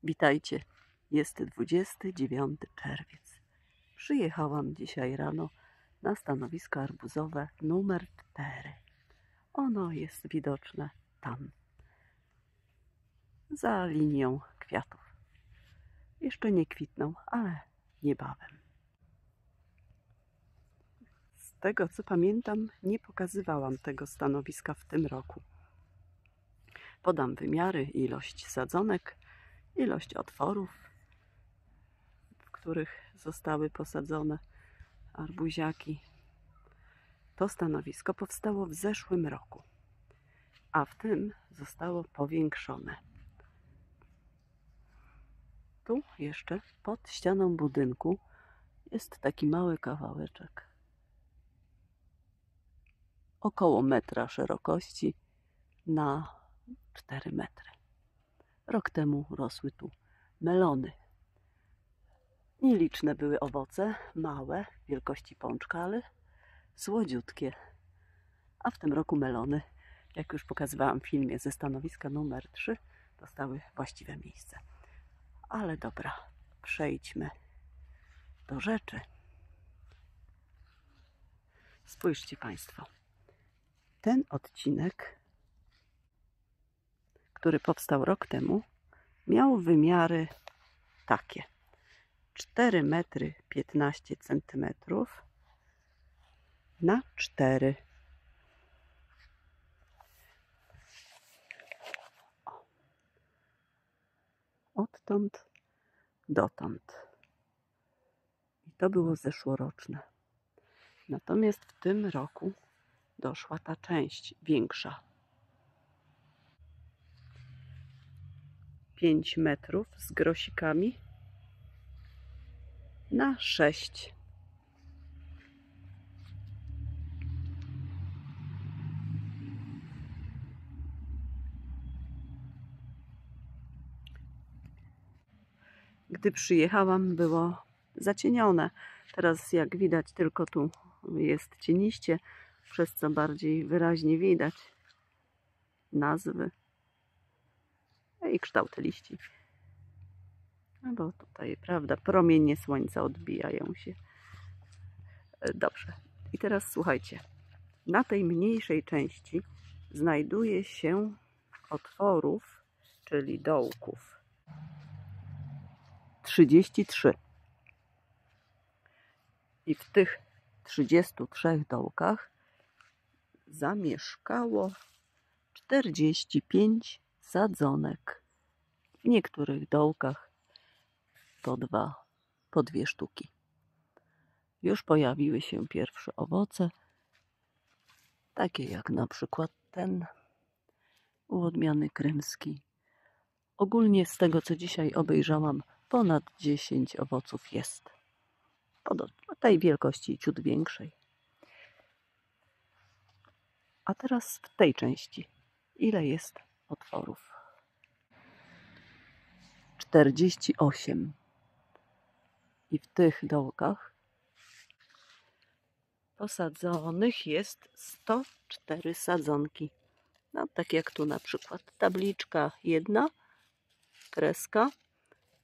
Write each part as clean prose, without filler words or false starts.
Witajcie, jest 29 czerwiec. Przyjechałam dzisiaj rano na stanowisko arbuzowe numer 4. Ono jest widoczne tam, za linią kwiatów. Jeszcze nie kwitną, ale niebawem. Z tego co pamiętam, nie pokazywałam tego stanowiska w tym roku. Podam wymiary, ilość sadzonek, ilość otworów, w których zostały posadzone arbuziaki. To stanowisko powstało w zeszłym roku, a w tym zostało powiększone. Tu jeszcze pod ścianą budynku jest taki mały kawałeczek, około metra szerokości na 4 metry. Rok temu rosły tu melony. Nieliczne były owoce, małe, wielkości pączka, ale słodziutkie. A w tym roku melony, jak już pokazywałam w filmie ze stanowiska numer 3, dostały właściwe miejsce. Ale dobra, przejdźmy do rzeczy. Spójrzcie Państwo. Ten odcinek, który powstał rok temu, miał wymiary takie: 4 metry 15 centymetrów na 4. Odtąd dotąd. I to było zeszłoroczne. Natomiast w tym roku doszła ta część większa. 5 metrów z grosikami na 6. Gdy przyjechałam, było zacienione. Teraz, jak widać, tylko tu jest cieniście, przez co bardziej wyraźnie widać nazwy i kształty liści. No bo tutaj, prawda, promienie słońca odbijają się. Dobrze. I teraz słuchajcie. Na tej mniejszej części znajduje się otworów, czyli dołków, 33. I w tych 33 dołkach zamieszkało 45 sadzonek. W niektórych dołkach po dwie sztuki. Już pojawiły się pierwsze owoce, takie jak na przykład ten u odmiany krymskiej. Ogólnie z tego, co dzisiaj obejrzałam, ponad 10 owoców jest. Tej wielkości ciut większej. A teraz w tej części. Ile jest otworów? 48. I w tych dołkach posadzonych jest 104 sadzonki. No, tak jak tu na przykład tabliczka 1, kreska,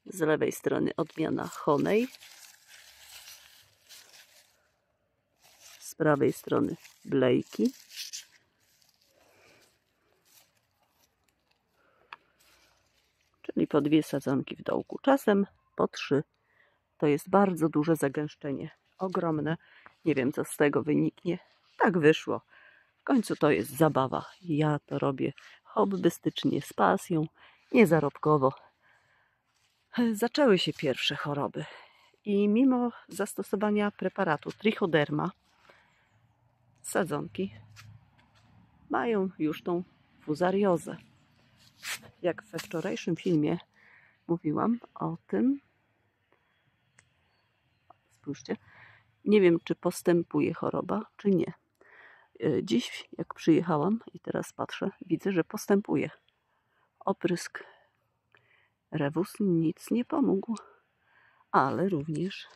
z lewej strony odmiana Honey, z prawej strony Blakey, czyli po 2 sadzonki w dołku, czasem po 3. To jest bardzo duże zagęszczenie, ogromne. Nie wiem, co z tego wyniknie. Tak wyszło. W końcu to jest zabawa. Ja to robię hobbystycznie, z pasją, niezarobkowo. Zaczęły się pierwsze choroby i mimo zastosowania preparatu trichoderma sadzonki mają już tą fuzariozę. Jak we wczorajszym filmie mówiłam o tym, spójrzcie, nie wiem, czy postępuje choroba, czy nie. Dziś, jak przyjechałam i teraz patrzę, widzę, że postępuje. Oprysk Revus nic nie pomógł, ale również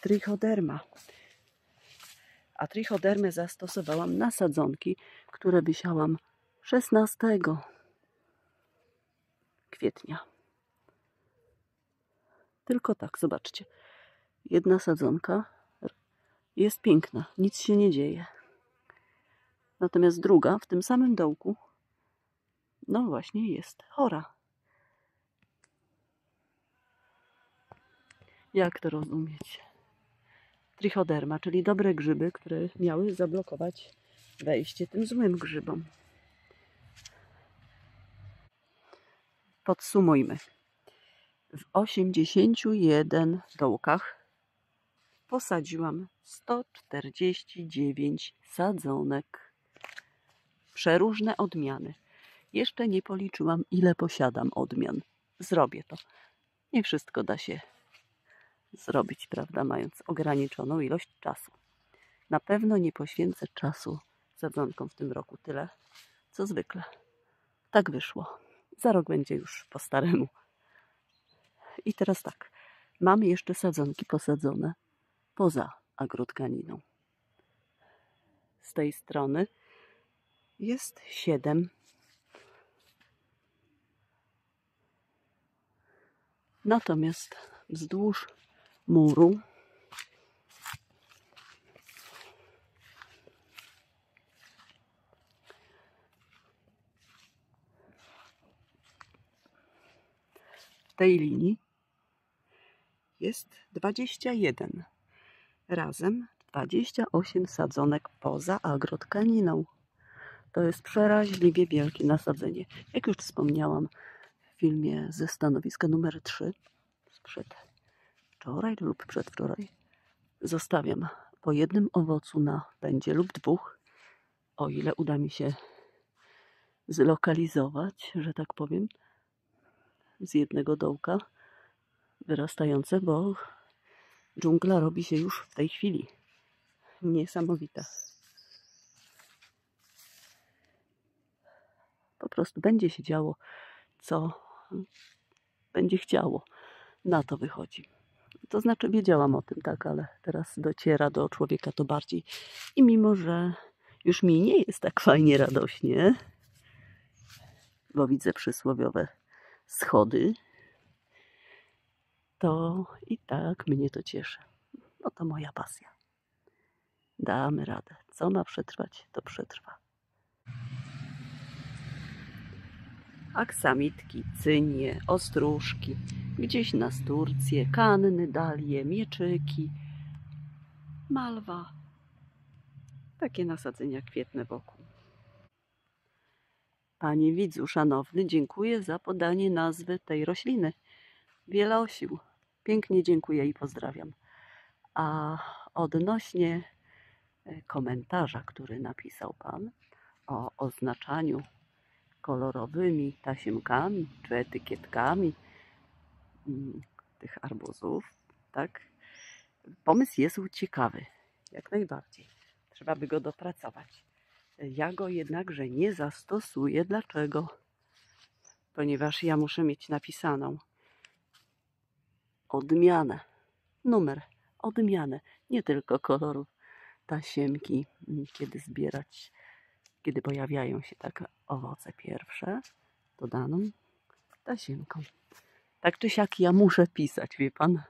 trichoderma. A trichodermę zastosowałam na sadzonki, które wysiałam 16 kwietnia. Tylko tak, zobaczcie. Jedna sadzonka jest piękna, nic się nie dzieje. Natomiast druga w tym samym dołku, no właśnie jest chora. Jak to rozumieć? Trichoderma, czyli dobre grzyby, które miały zablokować wejście tym złym grzybom. Podsumujmy. W 81 dołkach posadziłam 149 sadzonek. Przeróżne odmiany. Jeszcze nie policzyłam, ile posiadam odmian. Zrobię to. Nie wszystko da się zrobić, prawda, mając ograniczoną ilość czasu. Na pewno nie poświęcę czasu sadzonkom w tym roku tyle, co zwykle. Tak wyszło. Za rok będzie już po staremu. I teraz tak. Mam jeszcze sadzonki posadzone poza agrotkaniną. Z tej strony jest 7. Natomiast wzdłuż muru w tej linii jest 21. Razem 28 sadzonek poza agrotkaniną. To jest przeraźliwie wielkie nasadzenie. Jak już wspomniałam w filmie ze stanowiska numer 3 sprzed wczoraj lub przedwczoraj, zostawiam po jednym owocu na pędzie lub 2, o ile uda mi się zlokalizować, że tak powiem, z jednego dołka wyrastające, bo dżungla robi się już w tej chwili niesamowita. Po prostu będzie się działo, co będzie chciało. Na to wychodzi. To znaczy wiedziałam o tym, tak, ale teraz dociera do człowieka to bardziej. I mimo, że już mi nie jest tak fajnie radośnie, bo widzę przysłowiowe schody, to i tak mnie to cieszy. No to moja pasja. Damy radę. Co ma przetrwać, to przetrwa. Aksamitki, cynie, ostróżki, gdzieś nasturcje, kanny, dalie, mieczyki, malwa. Takie nasadzenia kwietne wokół. Panie widzu szanowny, dziękuję za podanie nazwy tej rośliny. Wielosił. Pięknie dziękuję i pozdrawiam. A odnośnie komentarza, który napisał Pan o oznaczaniu kolorowymi tasiemkami czy etykietkami tych arbuzów, tak? Pomysł jest ciekawy, jak najbardziej. Trzeba by go dopracować. Ja go jednakże nie zastosuję. Dlaczego? Ponieważ ja muszę mieć napisaną odmianę, numer, odmianę, nie tylko kolorów tasiemki, kiedy zbierać, kiedy pojawiają się tak owoce pierwsze, to daną tasiemką. Tak czy siak ja muszę pisać, wie pan,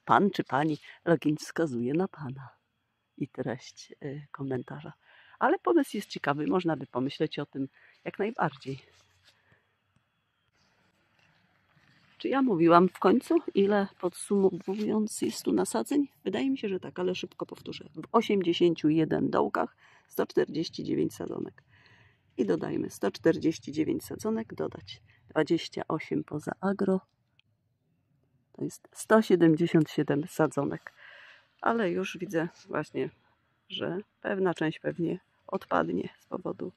pan czy pani, login wskazuje na pana i treść komentarza. Ale pomysł jest ciekawy, można by pomyśleć o tym jak najbardziej. Czy ja mówiłam w końcu, ile podsumowując jest tu nasadzeń? Wydaje mi się, że tak, ale szybko powtórzę. W 81 dołkach 149 sadzonek. I dodajmy 149 sadzonek, dodać 28 poza agro. To jest 177 sadzonek. Ale już widzę właśnie, że pewna część pewnie odpadnie z powodu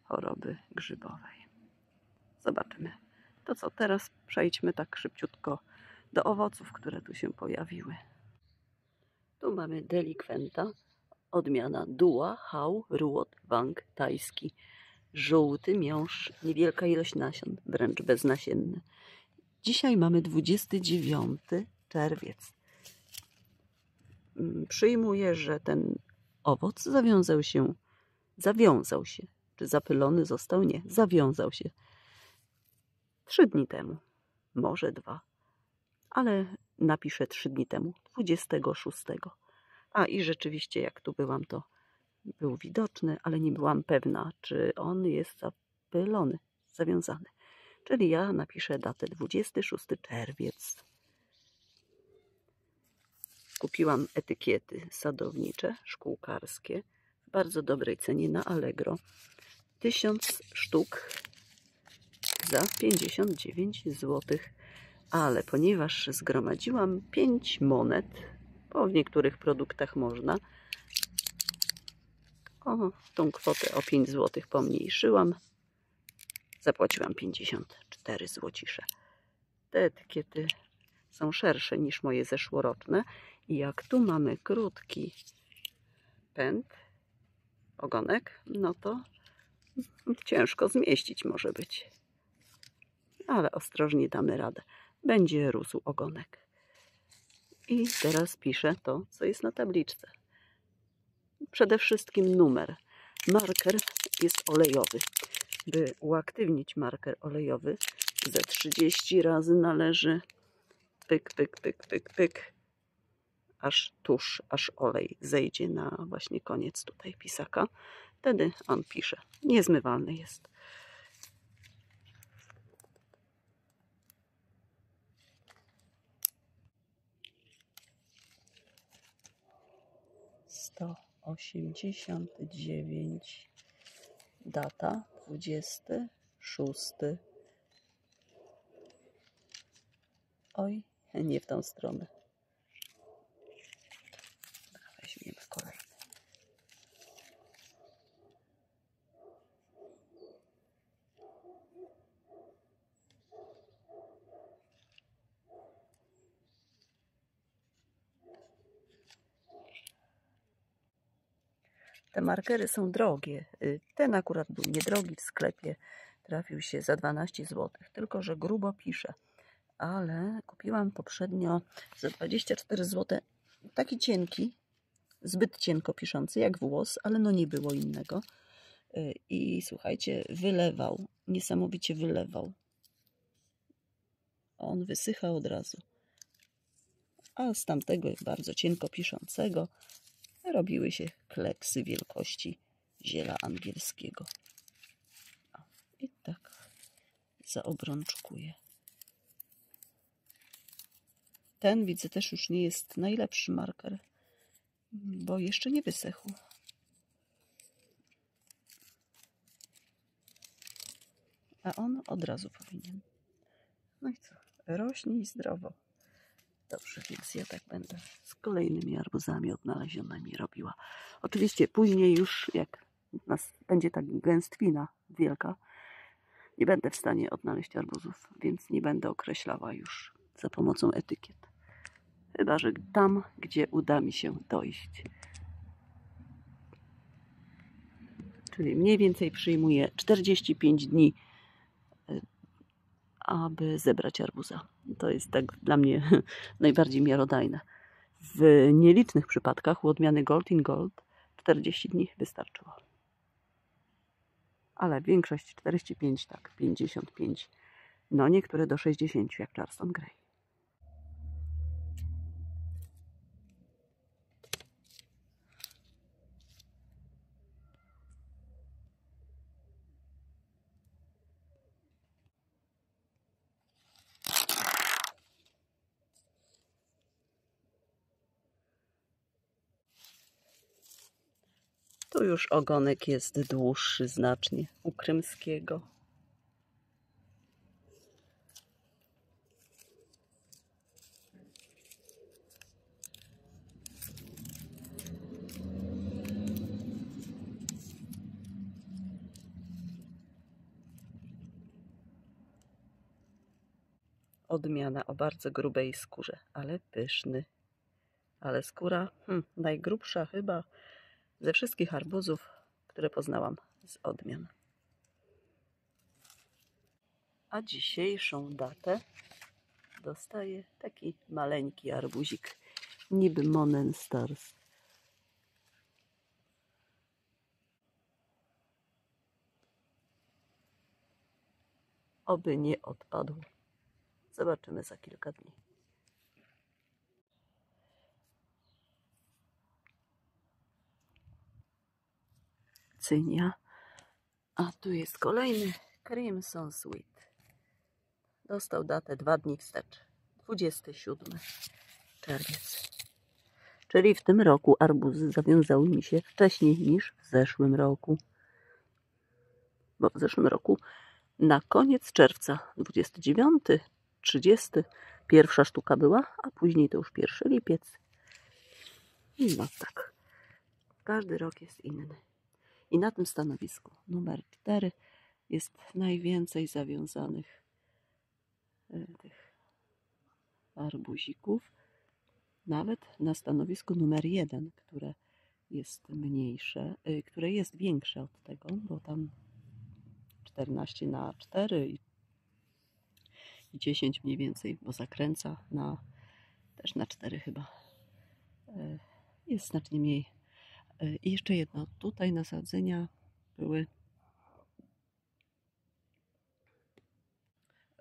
choroby grzybowej. Zobaczymy. To co, teraz przejdźmy tak szybciutko do owoców, które tu się pojawiły. Tu mamy delikwenta, odmiana Dua Hao Ruot Wang tajski. Żółty miąższ, niewielka ilość nasion, wręcz beznasienny. Dzisiaj mamy 29 czerwiec. Przyjmuję, że ten owoc zawiązał się. Czy zapylony został? Nie, zawiązał się 3 dni temu, może 2. Ale napiszę 3 dni temu, 26. A i rzeczywiście jak tu byłam, to był widoczny, ale nie byłam pewna, czy on jest zapylony, zawiązany. Czyli ja napiszę datę 26 czerwiec. Kupiłam etykiety sadownicze, szkółkarskie w bardzo dobrej cenie na Allegro. 1000 sztuk za 59 zł. Ale ponieważ zgromadziłam 5 monet, bo w niektórych produktach można, tą kwotę o 5 zł pomniejszyłam. Zapłaciłam 54 złocisze. Te etykiety są szersze niż moje zeszłoroczne. I jak tu mamy krótki pęd, ogonek, no to ciężko zmieścić może być. Ale ostrożnie damy radę. Będzie rósł ogonek. I teraz piszę to, co jest na tabliczce. Przede wszystkim numer. Marker jest olejowy. By uaktywnić marker olejowy, ze 30 razy należy pyk, pyk, pyk, pyk, pyk, aż tusz, aż olej zejdzie na właśnie koniec tutaj pisaka. Wtedy on pisze. Niezmywalny jest. Sto 89, data 26. Oj, nie w tą stronę. Weźmiemy kolejny. Te markery są drogie. Ten akurat był niedrogi w sklepie. Trafił się za 12 zł. Tylko że grubo pisze. Ale kupiłam poprzednio za 24 zł taki cienki, zbyt cienko piszący, jak włos, ale no nie było innego. I słuchajcie, wylewał. Niesamowicie wylewał. On wysycha od razu. A z tamtego bardzo cienko piszącego robiły się kleksy wielkości ziela angielskiego. I tak zaobrączkuję. Ten, widzę, też już nie jest najlepszy marker, bo jeszcze nie wysechł. A on od razu powinien. No i co? Rośnij zdrowo. Dobrze, więc ja tak będę z kolejnymi arbuzami odnalezionymi robiła. Oczywiście później już, jak nas będzie tak gęstwina wielka, nie będę w stanie odnaleźć arbuzów, więc nie będę określała już za pomocą etykiet. Chyba że tam, gdzie uda mi się dojść. Czyli mniej więcej przyjmuje 45 dni, aby zebrać arbuza. To jest tak dla mnie najbardziej miarodajne. W nielicznych przypadkach u odmiany Gold in Gold 40 dni wystarczyło. Ale większość 45, tak, 55. No niektóre do 60, jak Charleston Gray. Tu już ogonek jest dłuższy znacznie u krymskiego. Odmiana o bardzo grubej skórze, ale pyszny. Ale skóra najgrubsza chyba ze wszystkich arbuzów, które poznałam z odmian. A dzisiejszą datę dostaję taki maleńki arbuzik, niby Monen Stars. Oby nie odpadł. Zobaczymy za kilka dni. cynia. A tu jest kolejny Crimson Sweet. Dostał datę 2 dni wstecz. 27 czerwiec. Czyli w tym roku arbuzy zawiązały mi się wcześniej niż w zeszłym roku. Bo w zeszłym roku na koniec czerwca, 29, 30, pierwsza sztuka była, a później to już 1 lipiec. No tak. Każdy rok jest inny. I na tym stanowisku numer 4 jest najwięcej zawiązanych tych arbuzików. Nawet na stanowisku numer 1, które jest mniejsze, które jest większe od tego, bo tam 14×4 i 10 mniej więcej, bo zakręca też na 4 chyba. Jest znacznie mniej. I jeszcze jedno, tutaj nasadzenia były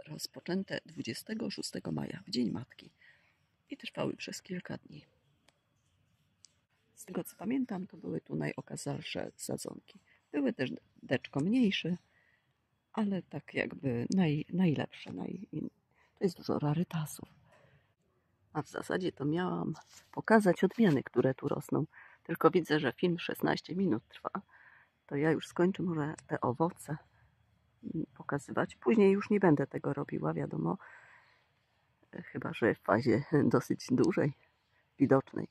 rozpoczęte 26 maja, w Dzień Matki, i trwały przez kilka dni. Z tego co pamiętam, to były tu najokazalsze sadzonki. Były też deczko mniejsze, ale tak jakby najlepsze. To jest dużo rarytasów. A w zasadzie to miałam pokazać odmiany, które tu rosną. Tylko widzę, że film 16 minut trwa. To ja już skończę może te owoce pokazywać. Później już nie będę tego robiła, wiadomo. Chyba że w fazie dosyć dużej, widocznej.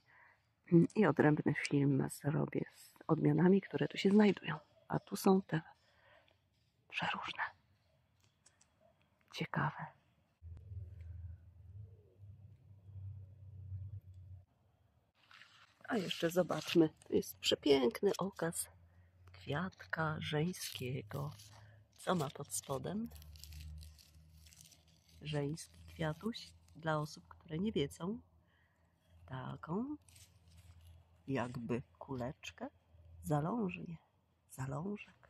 I odrębny film zrobię z odmianami, które tu się znajdują. A tu są te przeróżne. Ciekawe. A jeszcze zobaczmy. Tu jest przepiękny okaz kwiatka żeńskiego. Co ma pod spodem? Żeński kwiatuś. Dla osób, które nie wiedzą. Taką jakby kuleczkę. Zalążnie. Zalążek.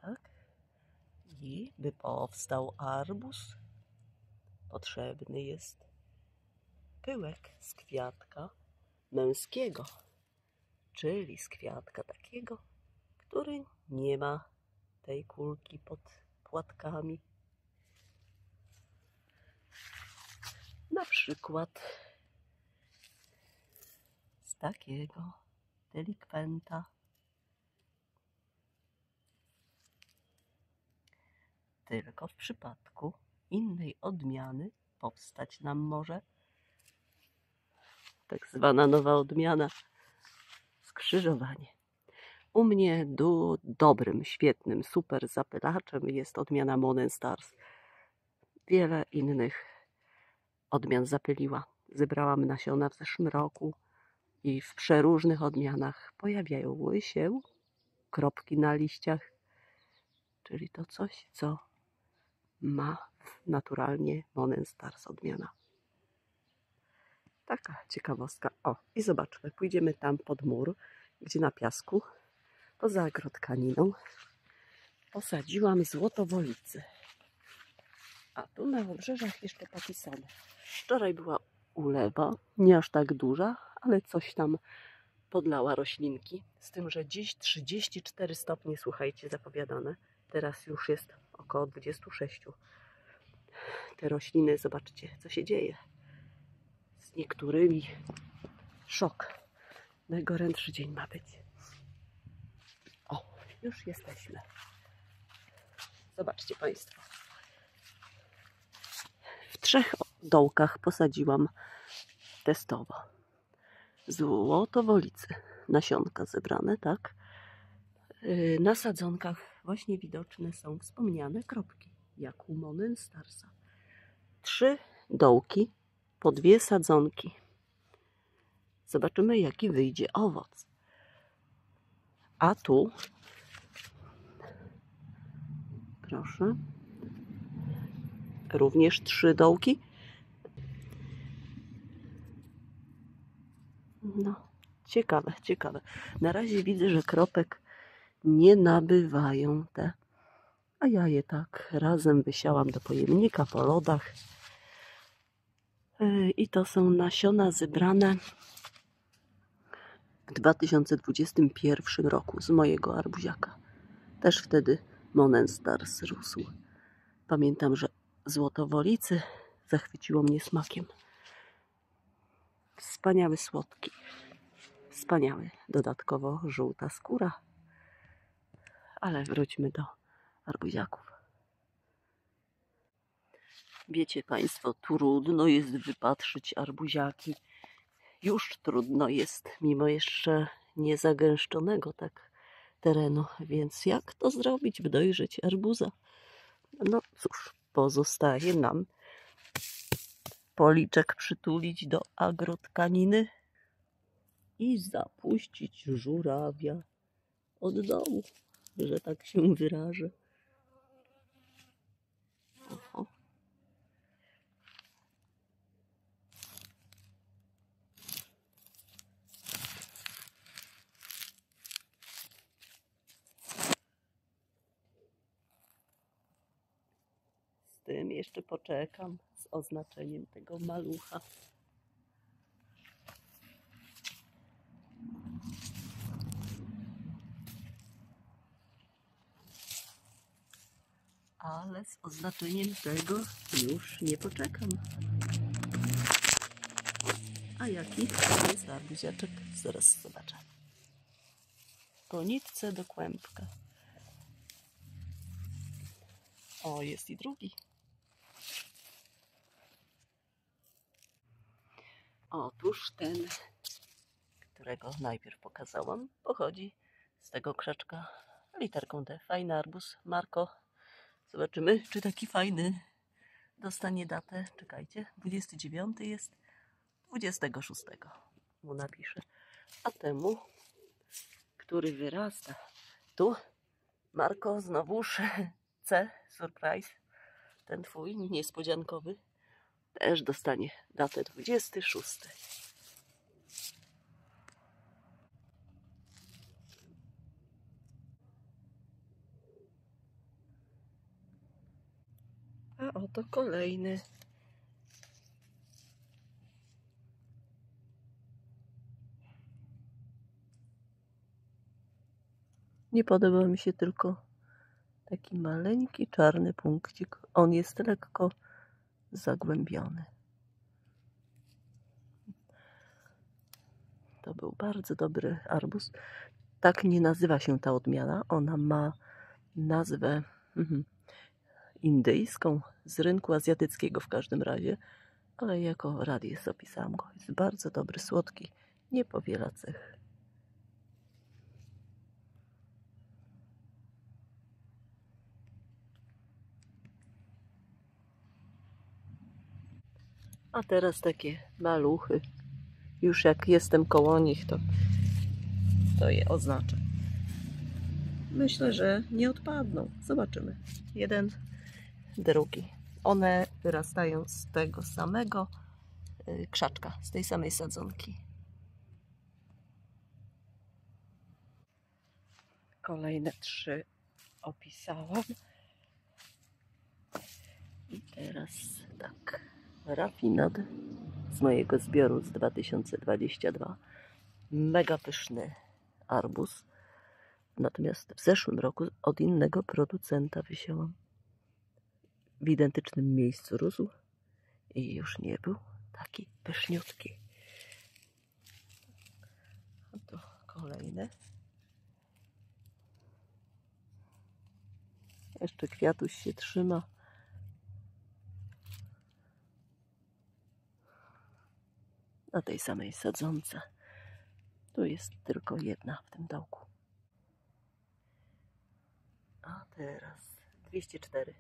Tak. I by powstał arbuz, potrzebny jest pyłek z kwiatka męskiego, czyli z kwiatka takiego, który nie ma tej kulki pod płatkami. Na przykład z takiego delikwenta. Tylko w przypadku innej odmiany powstać nam może tak zwana nowa odmiana skrzyżowanie. U mnie dobrym, świetnym, super zapylaczem jest odmiana Monen Stars. Wiele innych odmian zapyliła. Zebrałam nasiona w zeszłym roku i w przeróżnych odmianach pojawiały się kropki na liściach, czyli to coś, co ma naturalnie Monen Stars odmiana. Taka ciekawostka. O, i zobaczmy, pójdziemy tam pod mur, gdzie na piasku, poza agrotkaniną, posadziłam złotowolicy. A tu na obrzeżach jeszcze patisony. Wczoraj była ulewa, nie aż tak duża, ale coś tam podlała roślinki. Z tym, że dziś 34 stopnie, słuchajcie, zapowiadane. Teraz już jest około 26. Te rośliny, zobaczcie, co się dzieje. Z niektórymi szok. Najgorętszy dzień ma być. O, już jesteśmy. Zobaczcie Państwo. W 3 dołkach posadziłam testowo złotowolicy. Nasionka zebrane, tak? Na sadzonkach właśnie widoczne są wspomniane kropki, jak u Monen Starsa. 3 dołki, po 2 sadzonki. Zobaczymy, jaki wyjdzie owoc. A tu, proszę, również 3 dołki. No, ciekawe, ciekawe. Na razie widzę, że kropek nie nabywają te, a ja je tak razem wysiałam do pojemnika po lodach. I to są nasiona zebrane w 2021 roku z mojego arbuziaka. Też wtedy Monenstars rósł. Pamiętam, że złotowolicy zachwyciło mnie smakiem. Wspaniały, słodki. Wspaniały. Dodatkowo żółta skóra. Ale wróćmy do arbuziaków. Wiecie Państwo, trudno jest wypatrzyć arbuziaki. Już trudno jest, mimo jeszcze niezagęszczonego tak terenu. Więc jak to zrobić, by dojrzeć arbuza? No cóż, pozostaje nam policzek przytulić do agrotkaniny i zapuścić żurawia od dołu, że tak się wyrażę. Oho. Z tym jeszcze poczekam z oznaczeniem tego malucha. Ale z oznaczeniem tego już nie poczekam. A jaki to jest arbuziaczek? Zaraz zobaczę. Po nitce do kłębka. O, jest i drugi. Otóż ten, którego najpierw pokazałam, pochodzi z tego krzaczka literką D. Fajny arbuz. Marko, zobaczymy, czy taki fajny dostanie datę. Czekajcie, 29 jest, 26 mu napiszę. A temu, który wyrasta tu, Marko, znowuż C, surprise, ten twój niespodziankowy, też dostanie datę 26. A oto kolejny. Nie podoba mi się tylko taki maleńki czarny punkcik. On jest lekko zagłębiony. To był bardzo dobry arbuz. Tak nie nazywa się ta odmiana. Ona ma nazwę indyjską, z rynku azjatyckiego w każdym razie. Ale jako radies opisałam go. Jest bardzo dobry, słodki, nie powiela cech. A teraz takie maluchy. Już jak jestem koło nich, to je oznaczę. Myślę, że nie odpadną. Zobaczymy. Jeden, drugi. One wyrastają z tego samego krzaczka, z tej samej sadzonki. Kolejne 3 opisałam. I teraz tak. Rafinad z mojego zbioru z 2022. Mega pyszny arbuz. Natomiast w zeszłym roku od innego producenta wysiałam. W identycznym miejscu rósł i już nie był taki pyszniutki. A to kolejne. Jeszcze kwiatuś się trzyma. Na tej samej sadzonce. Tu jest tylko jedna w tym dołku. A teraz 204.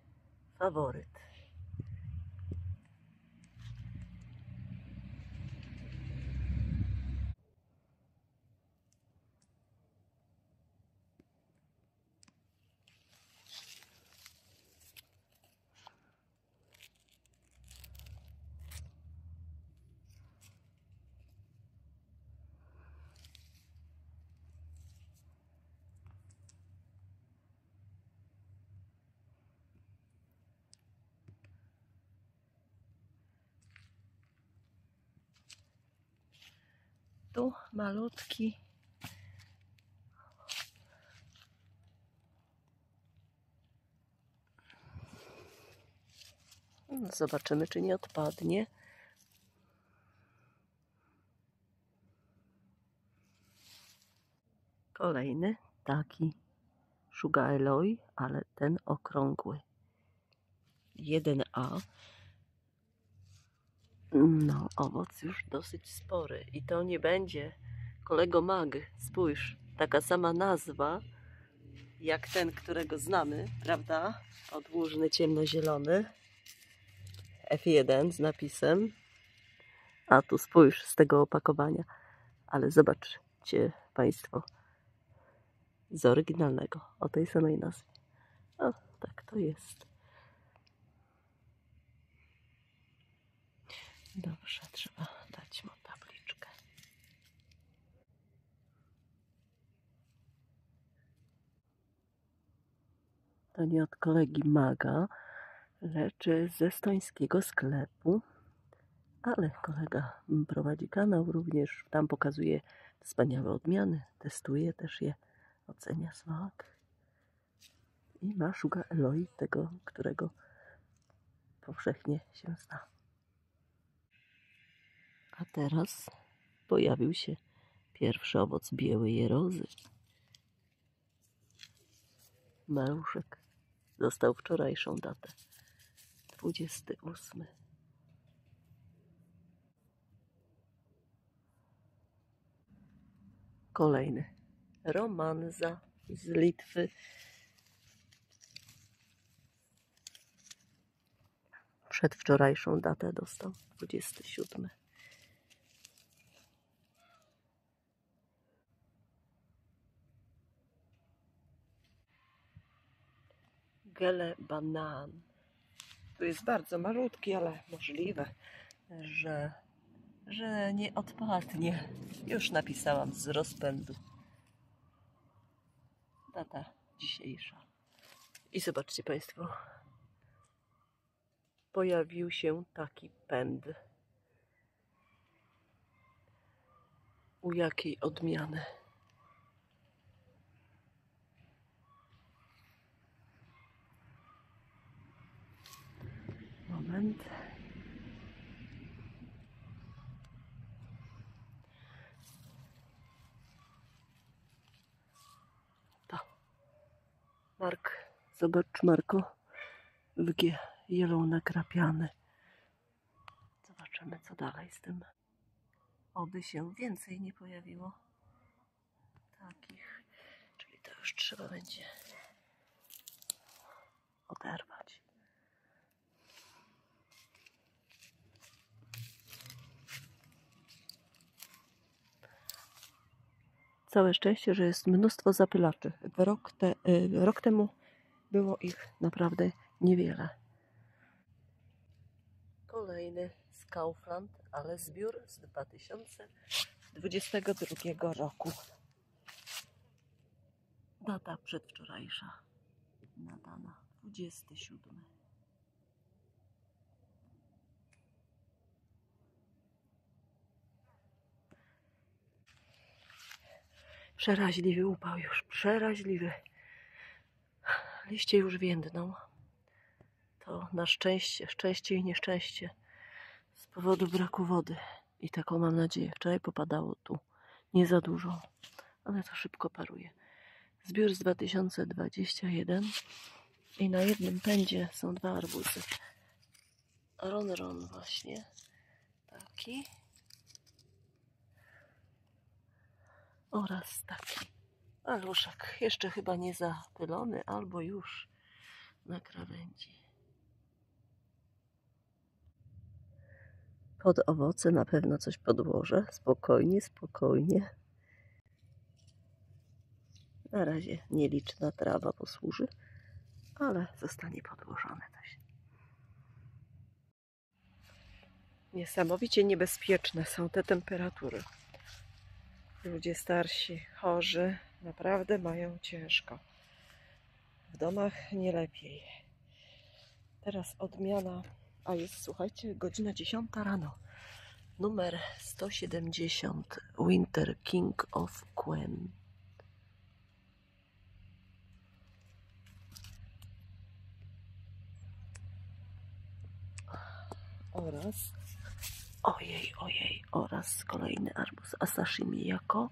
Faworyt. Tu malutki No, zobaczymy, czy nie odpadnie. Kolejny taki Sugar Eloy, ale ten okrągły. 1A. No, owoc już dosyć spory. I to nie będzie, kolego Mag, spójrz, taka sama nazwa jak ten, którego znamy, prawda? Odłóżny ciemnozielony. F1 z napisem. A tu spójrz z tego opakowania. Ale zobaczcie Państwo. Z oryginalnego, o tej samej nazwie. O, tak to jest. Dobrze, trzeba dać mu tabliczkę. To nie od kolegi Maga, lecz z estońskiego sklepu. Ale kolega prowadzi kanał również, tam pokazuje wspaniałe odmiany, testuje też je, ocenia smak. I ma Sugar Eloy, tego, którego powszechnie się zna. A teraz pojawił się pierwszy owoc białej rozy. Maluszek dostał wczorajszą datę. 28. Kolejny. Romanza z Litwy. Przedwczorajszą datę dostał. 27. Gele Banan. To jest bardzo malutki, ale możliwe, że nie odpadnie. Już napisałam z rozpędu. Data dzisiejsza. I zobaczcie Państwo. Pojawił się taki pęd. U jakiej odmiany? Moment. To. Mark, zobacz Marko. WG Yellow nakrapiany. Zobaczymy co dalej z tym. Oby się więcej nie pojawiło takich. Czyli to już trzeba będzie oderwać. Całe szczęście, że jest mnóstwo zapylaczy. Rok temu było ich naprawdę niewiele. Kolejny z Kaufland, ale zbiór z 2022 roku. Data przedwczorajsza. Nadana 27. Przeraźliwy upał już, przeraźliwy. Liście już więdną. To na szczęście i nieszczęście z powodu braku wody. I taką mam nadzieję. Wczoraj popadało tu nie za dużo, ale to szybko paruje. Zbiór z 2021 i na jednym pędzie są 2 arbuzy. Ron właśnie. Taki. Oraz taki. Maluszek. Jeszcze chyba nie zapylony, albo już na krawędzi. Pod owoce na pewno coś podłożę. Spokojnie, spokojnie. Na razie nieliczna trawa posłuży, ale zostanie podłożone coś. Niesamowicie niebezpieczne są te temperatury. Ludzie starsi, chorzy naprawdę mają ciężko. W domach nie lepiej. Teraz odmiana, a jest, słuchajcie, godzina 10 rano. Numer 170 Winter King of Queen. oraz oraz kolejny arbuz Asahi Miyako.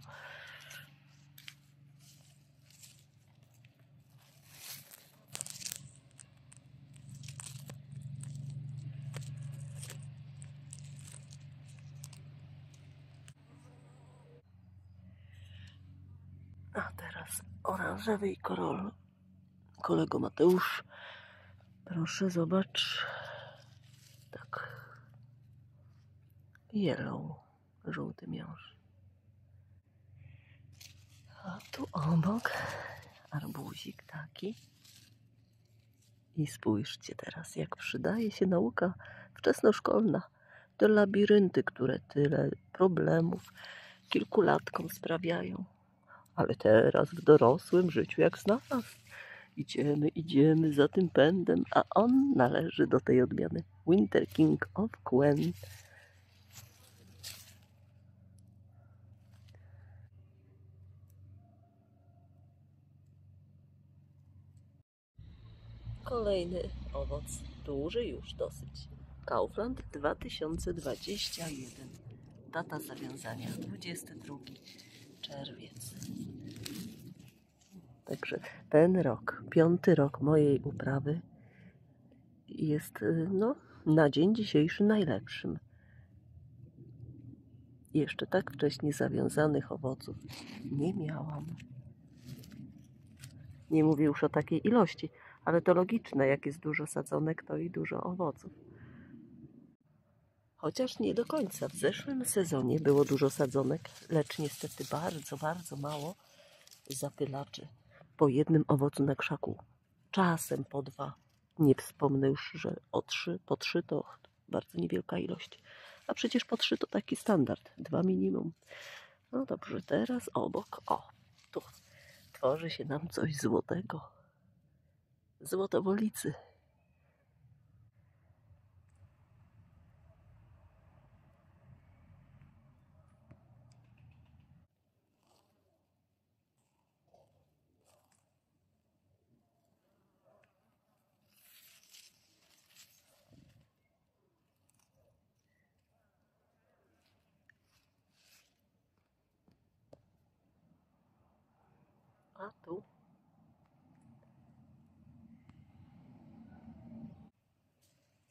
A teraz oranżowy i kolego Mateusz. Proszę, zobacz. Tak. Yellow. Żółty miąższ. A tu obok arbuzik taki. I spójrzcie teraz, jak przydaje się nauka wczesnoszkolna. Te labirynty, które tyle problemów kilkulatkom sprawiają. Ale teraz w dorosłym życiu jak znalazł. Idziemy za tym pędem, a on należy do tej odmiany. Winter King of Quen. Kolejny owoc, duży już dosyć. Kaufland 2021. Data zawiązania 22 czerwiec. Także ten rok, 5. rok mojej uprawy jest na dzień dzisiejszy najlepszym. Jeszcze tak wcześnie zawiązanych owoców nie miałam. Nie mówię już o takiej ilości, ale to logiczne, jak jest dużo sadzonek, to i dużo owoców. Chociaż nie do końca. W zeszłym sezonie było dużo sadzonek, lecz niestety bardzo, bardzo mało zapylaczy. Po jednym owocu na krzaku. Czasem po 2. Nie wspomnę już, że po 3 to bardzo niewielka ilość. A przecież po 3 to taki standard. 2 minimum. No dobrze, teraz obok. Tu tworzy się nam coś złotego. Złotowolicy. A tu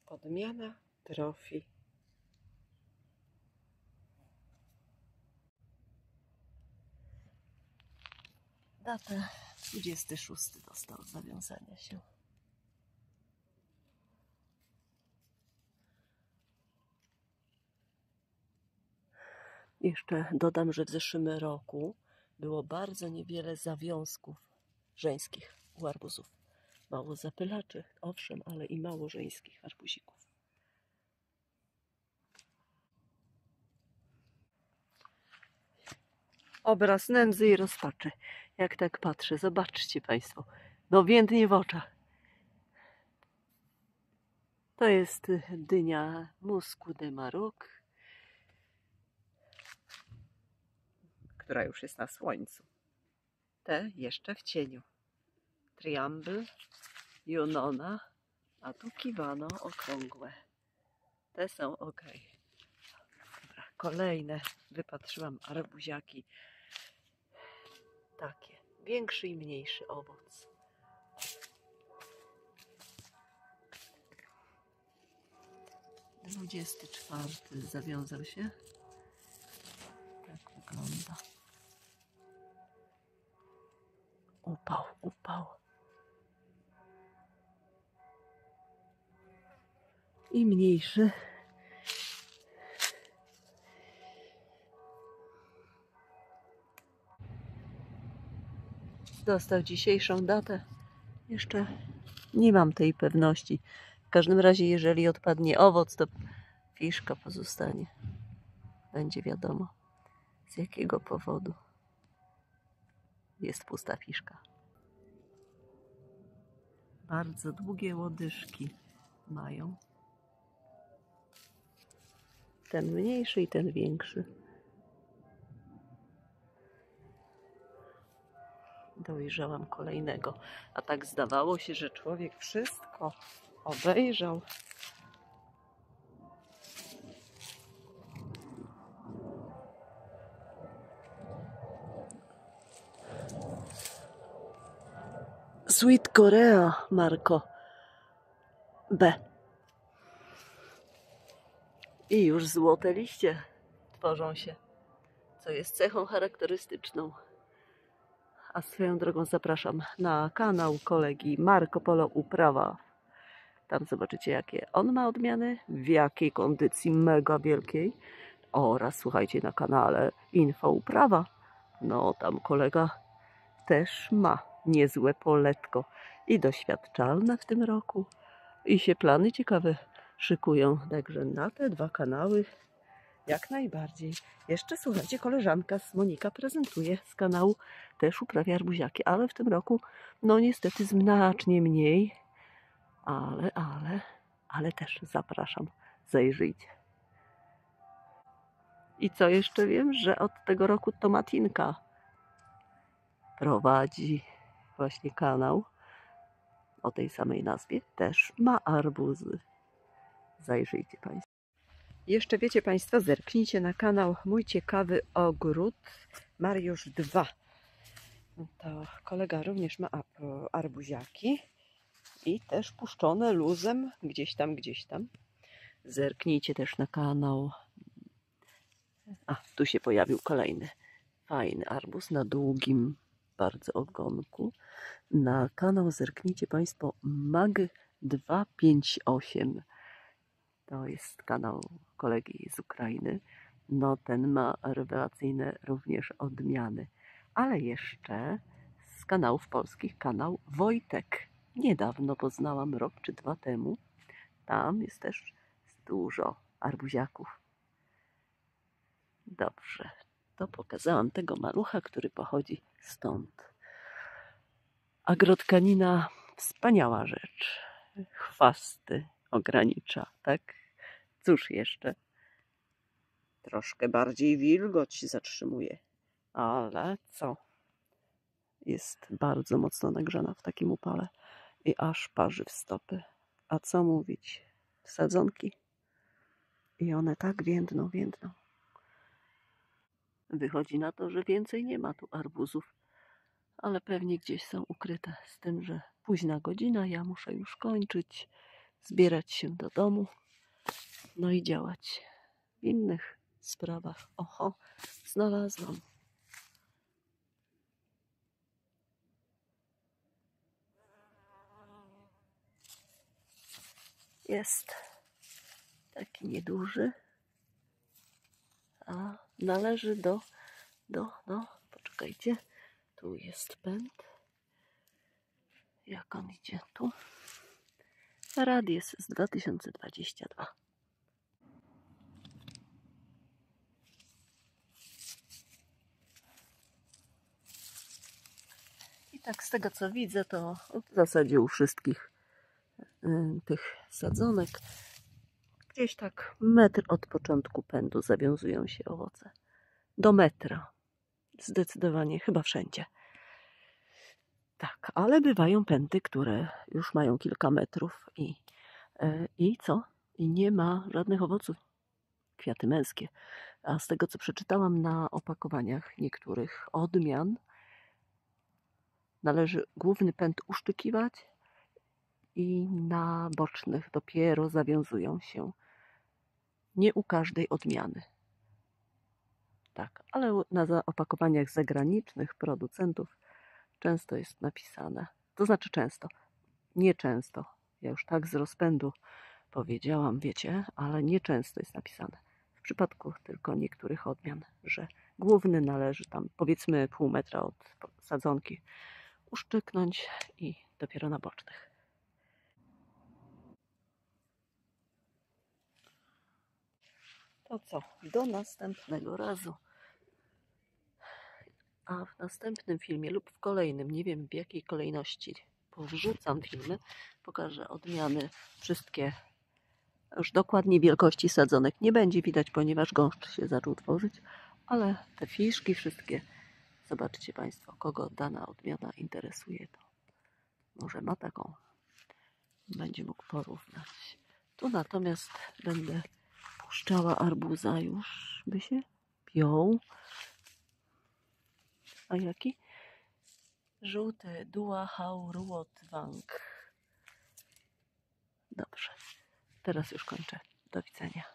odmiana Trophy. Datę 26 dostał zawiązania się. Jeszcze dodam, że w zeszłym roku było bardzo niewiele zawiązków żeńskich u arbuzów. Mało zapylaczy, owszem, ale i mało żeńskich arbuzików. Obraz nędzy i rozpaczy. Jak tak patrzę, zobaczcie Państwo, więdnie w oczach. To jest dynia Muscu de Maroc, która już jest na słońcu. Te jeszcze w cieniu. Triumble, Junona, a tu Kiwano okrągłe. Te są ok. Dobra, kolejne wypatrzyłam arbuziaki. Takie, większy i mniejszy owoc. - 24 zawiązał się. Tak wygląda. Upał. I mniejszy. Dostał dzisiejszą datę. Jeszcze nie mam tej pewności. W każdym razie, jeżeli odpadnie owoc, to fiszka pozostanie. Będzie wiadomo, z jakiego powodu jest pusta fiszka. Bardzo długie łodyżki mają. Ten mniejszy i ten większy. Dojrzałam kolejnego. A tak zdawało się, że człowiek wszystko obejrzał. Sweet Korea Marco B. I już złote liście tworzą się, co jest cechą charakterystyczną. A swoją drogą zapraszam na kanał kolegi Marco Polo Uprawa. Tam zobaczycie, jakie on ma odmiany, w jakiej kondycji mega wielkiej. Oraz słuchajcie, na kanale Info Uprawa. No tam kolega też ma niezłe poletko i doświadczalne w tym roku. I się plany ciekawe szykują. Także na te dwa kanały jak najbardziej. Jeszcze słuchajcie, koleżanka Monika prezentuje z kanału, też uprawia arbuziaki, ale w tym roku no niestety znacznie mniej. Ale też zapraszam, zajrzyjcie. I co jeszcze wiem, że od tego roku Tomatinka prowadzi właśnie kanał o tej samej nazwie, też ma arbuzy. Zajrzyjcie Państwo. Jeszcze wiecie Państwo, zerknijcie na kanał Mój Ciekawy Ogród Mariusz 2. To kolega również ma arbuziaki i też puszczone luzem gdzieś tam. Zerknijcie też na kanał. A, tu się pojawił kolejny fajny arbuz na długim bardzo ogonku. Na kanał zerknijcie Państwo Mag258. To jest kanał kolegi z Ukrainy. No ten ma rewelacyjne również odmiany. Ale jeszcze z kanałów polskich kanał Wojtek. Niedawno poznałam, rok czy dwa temu. Tam jest też dużo arbuziaków. Dobrze, to pokazałam tego malucha, który pochodzi stąd. Agrotkanina, wspaniała rzecz. Chwasty ogranicza, tak? Cóż jeszcze? Troszkę bardziej wilgoć zatrzymuje. Ale co? Jest bardzo mocno nagrzana w takim upale i aż parzy w stopy. A co mówić? Sadzonki. I one tak więdną. Wychodzi na to, że więcej nie ma tu arbuzów, ale pewnie gdzieś są ukryte, z tym, że późna godzina, ja muszę już kończyć, zbierać się do domu, no i działać w innych sprawach. Oho, znalazłam. Jest taki nieduży, a należy no, poczekajcie, tu jest pęd. Jak on idzie tu? Radies z 2022. I tak z tego co widzę, to w zasadzie u wszystkich tych sadzonek gdzieś tak metr od początku pędu zawiązują się owoce. Do metra. Zdecydowanie, chyba wszędzie. Tak, ale bywają pędy, które już mają kilka metrów i co? I nie ma żadnych owoców. Kwiaty męskie. A z tego, co przeczytałam na opakowaniach niektórych odmian, należy główny pęd uszczykiwać i na bocznych dopiero zawiązują się. Nie u każdej odmiany. Tak, ale na opakowaniach zagranicznych producentów często jest napisane. To znaczy często, nie często. Ja już tak z rozpędu powiedziałam, wiecie, ale nie często jest napisane. W przypadku tylko niektórych odmian, że główny należy tam powiedzmy pół metra od sadzonki uszczyknąć i dopiero na bocznych. To co? Do następnego razu. A w następnym filmie lub w kolejnym, nie wiem w jakiej kolejności, powrzucam filmy, pokażę odmiany wszystkie. Już dokładnie wielkości sadzonek nie będzie widać, ponieważ gąszcz się zaczął tworzyć, ale te fiszki wszystkie, zobaczcie Państwo, kogo dana odmiana interesuje, to może ma taką, będzie mógł porównać. Tu natomiast będę puszczała arbuza, już by się piął. A jaki? Żółty Dua Hauruotwang. Dobrze, teraz już kończę. Do widzenia.